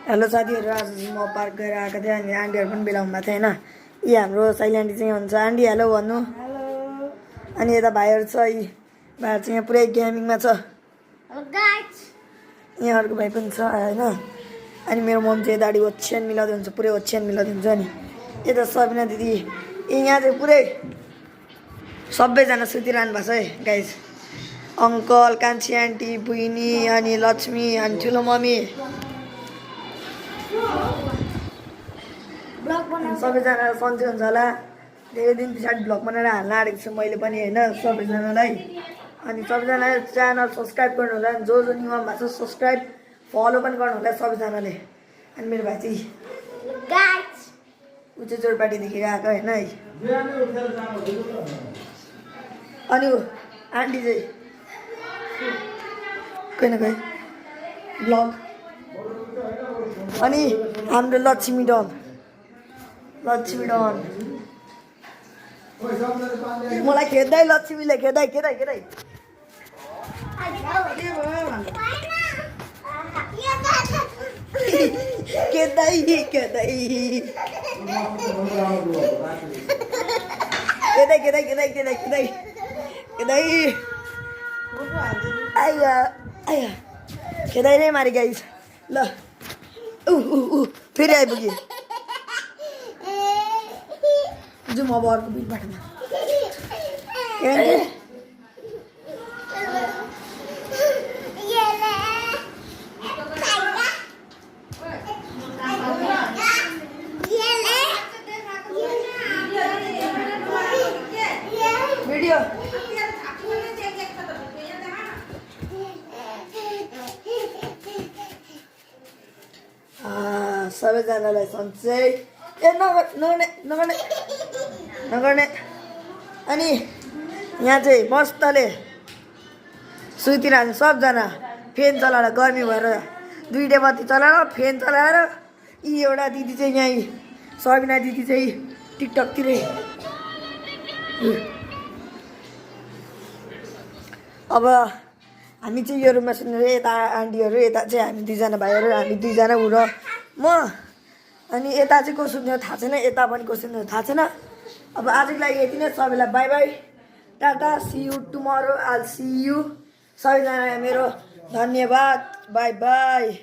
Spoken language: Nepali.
हेलो साथीहरू, आज चाहिँ म पार्क गएर आएको थिएँ अनि आन्टीहरू पनि बेला हुनुभएको थियो होइन। यी हाम्रो साइली आन्टी चाहिँ हुन्छ। आन्टी हेलो भन्नु। हेलो। अनि यता भाइहरू छ, यी भाइहरू चाहिँ यहाँ पुरै गेमिङमा छ। Hello guys. यहाँ अर्को भाइ पनि छ होइन। अनि मेरो मम चाहिँ यताडि ओछ्यान मिलाउँदै हुन्छ, पुरै ओछ्यान मिलाउँदै हुन्छ। अनि यता सबिना दिदी यहाँ चाहिँ पुरै सबैजना सुतिरहनु भएको छ है गाइस। अङ्कल, कान्छी आन्टी, बुइनी अनि लक्ष्मी अनि ठुलो मम्मी सबैजना सन्चै हुन्छ होला। धेरै दिन पछाडि भ्लग बनाएर हाल्न आँटेको छु मैले पनि होइन सबैजनालाई। अनि सबैजनाले च्यानल सब्सक्राइब गर्नु होला। जो जो न्यू भएको छ सब्सक्राइब फलो पनि गर्नु होला सबैजनाले। अनि मेरो भाइ चाहिँ ऊ चाहिँ जोरपाटीदेखि आएको होइन है। अनि ऊ आन्टी चाहिँ कोही न कोही भ्लग। अनि हाम्रो लक्ष्मी डन मलाई खेद्दै लक्ष्मीले खेदाइ खेदाइ नै मारि गाइस। ल फेरि आइपुग्यो। जाउँ अब अर्को बिल बाटोमा। भिडियो सबैजनालाई सन्चै नगर्ने। अनि यहाँ चाहिँ मस्तले सुतिरहनु सबजना फ्यान चलाएर, गर्मी भएर दुईवटा बत्ती चलाएर फ्यान चलाएर। यी एउटा दिदी चाहिँ यहीँ सबिना दिदी चाहिँ टिकटकतिरै। अब हामी चाहिँ यो रुममा सुनेर यता आन्टीहरू, यता चाहिँ हामी दुईजना भाइहरू, हामी दुईजना ऊ र म। अनि यता चाहिँ को सुन्यो थाहा छैन, यता पनि को सुन्यो थाहा छैन। अब आजको लागि यति नै। सबैलाई bye bye, tata, see you tomorrow, all see you. सबैजना मेरो धन्यवाद, बाई बाई।